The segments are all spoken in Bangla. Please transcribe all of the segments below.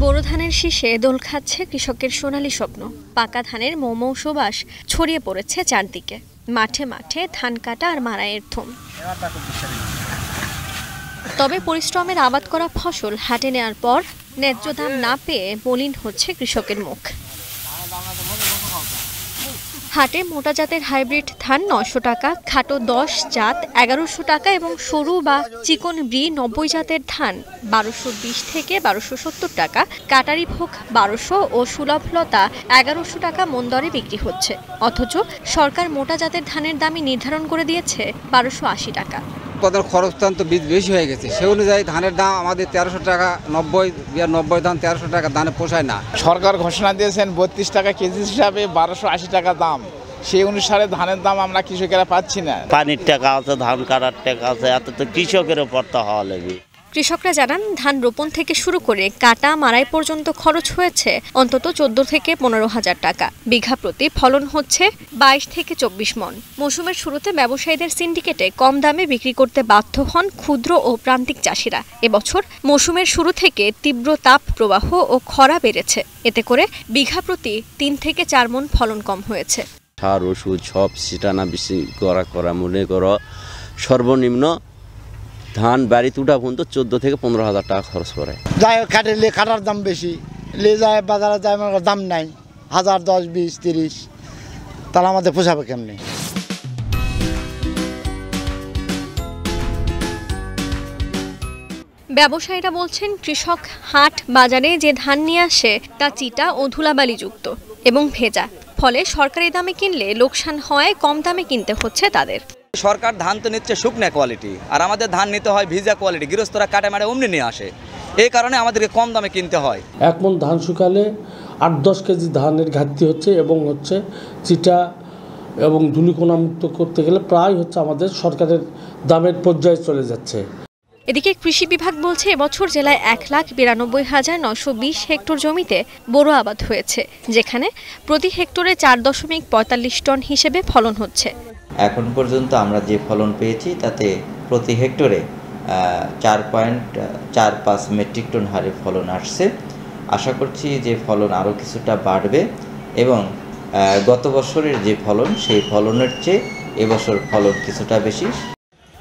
বোরো ধানের শীষে দোল খাচ্ছে কৃষকের সোনালী স্বপ্ন। পাকা ধানের মৌমৌ সুবাস ছড়িয়ে পড়েছে চারদিকে। মাঠে মাঠে ধান কাটা আর মাড়াইয়ের ধুম। তবে পরিশ্রমের আবাদ করা ফসল হাটে নেওয়ার পর ন্যায্য দাম না পেয়ে মলিন হচ্ছে কৃষকের মুখ। হাটে মোটা জাতের হাইব্রিড ধান ৯০০ টাকা, খাটো ১০ জাত ১১০০ টাকা এবং সরু বা চিকন ব্রি ৯০ জাতের ধান ১২২০ থেকে ১২৭০ টাকা, কাটারি ভোগ ১২০০ ও সুলভলতা ১১০০ টাকা মন দরে বিক্রি হচ্ছে। অথচ সরকার মোটা জাতের ধানের দামই নির্ধারণ করে দিয়েছে ১২৮০ টাকা। উৎপাদন খরচটা তো বেশি হয়ে গেছে, সে অনুযায়ী ধানের দাম আমাদের ১৩০০ টাকা, ৯০ ধান ১৩০০ টাকা দানে পোষায় না। সরকার ঘোষণা দিয়েছেন ৩২ টাকা কেজি হিসাবে ১২৮০ টাকা দাম, সেই অনুসারে ধানের দাম আমরা কৃষকেরা পাচ্ছি না। পানির টাকা আছে, ধান কাটার টাকা আছে, এত তো কৃষকের পড়তে হওয়া লাগবে। কৃষকরা জানান, ধান রোপণ থেকে শুরু করে কাটা মাড়াই পর্যন্ত খরচ হয়েছে অন্তত ১৪ থেকে ১৫,০০০ টাকা। বিঘা প্রতি ফলন হচ্ছে ২২ থেকে ২৪ মণ। মৌসুমের শুরুতে ব্যবসায়ীদের সিন্ডিকেটে কম দামে বিক্রি করতে বাধ্য হন ক্ষুদ্র ও প্রান্তিক চাষিরা। এবছর মৌসুমের শুরু থেকে তীব্র তাপ প্রবাহ ও খরা বেড়েছে। এতে করে বিঘা প্রতি ৩ থেকে ৪ মণ ফলন কম হয়েছে। সার ওষুধ সব ছিটানা বেশি করা মনে করো সর্বনিম্ন ধান বাড়িতে উঠা পর্যন্ত ১৪ থেকে ১৫,০০০ টাকা খরচ করে। যায় কাটলে কাটার দাম বেশি, লে যায় বাজারে যায় দাম নাই, ১,০০০, ১০, ২০, ৩০, তাহলে আমাদের পোষাবে কেমনি? ব্যবসায়ীরা বলছেন, কৃষক হাট বাজারে যে ধান নিয়ে আসে তা চিটা ও ধুলাবালিযুক্ত এবং ভেজা, ফলে সরকারি দামে কিনলে লোকসান হয়, কম দামে কিনতে হচ্ছে তাদের। সরকার ধান তো নিচ্ছে শুকনা কোয়ালিটি, আর আমাদের ধান নিতে হয় ভিজা কোয়ালিটি। গৃহস্থরা কাটে মারে অমনি নিয়ে আসে, এই কারণে আমাদেরকে কম দামে কিনতে হয়। এক মণ ধান শুকালে ৮-১০ কেজি ধানের ঘাটতি হচ্ছে এবং চিটা এবং ধুলিকণা মুক্ত করতে গেলে প্রায় আমাদের সরকারের দামের পর্যায়ে চলে যাচ্ছে। এদিকে কৃষি বিভাগ বলছে, এবছর জেলায় ১,৯২,৯২০ হেক্টর জমিতে বোরো আবাদ হয়েছে, যেখানে প্রতি হেক্টরে ৪.৪৫ টন হিসেবে ফলন হচ্ছে। এখন পর্যন্ত আমরা যে ফলন পেয়েছি তাতে প্রতি হেক্টরে ৪.৪৫ মেট্রিক টন হারে ফলন আসছে। আশা করছি যে ফলন আরও কিছুটা বাড়বে এবং গত বছরের যে ফলন সেই ফলনের চেয়ে এবছর ফলন কিছুটা বেশি।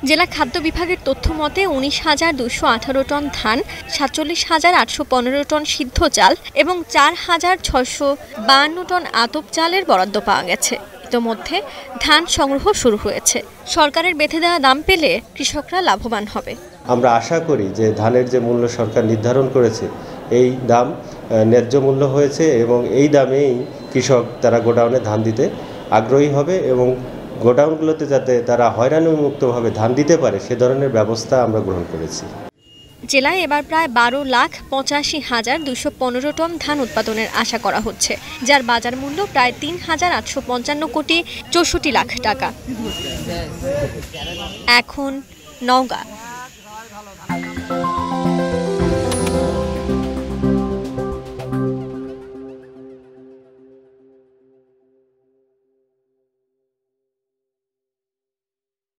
জেলা খাদ্য বিভাগের তথ্য মতে ১৯,২১৮ টন ধান, ৪৭,৮১৫ টন সিদ্ধ চাল এবং ৪,৬৫২ টন আতপ চালের বরাদ্দ পাওয়া গেছে। ইতোমধ্যে ধান সংগ্রহ শুরু হয়েছে। সরকারের বেঁধে দেওয়া দাম পেলে কৃষকরা লাভবান হবে। আমরা আশা করি যে ধানের যে মূল্য সরকার নির্ধারণ করেছে এই দাম ন্যায্য মূল্য হয়েছে এবং এই দামেই কৃষক তারা গোডাউনে ধান দিতে আগ্রহী হবে এবং গোডাউনগুলোতে যাতে তারা হয়রানিমুক্তভাবে ধান দিতে পারে সে ধরনের ব্যবস্থা আমরা গ্রহণ করেছি। জেলায় এবার প্রায় ১২,৮৫,২১৫ টন ধান উৎপাদনের আশা করা হচ্ছে, যার বাজার মূল্য প্রায় ৩,৮৫৫ কোটি ৬৪ লাখ টাকা। এখন নওগাঁ।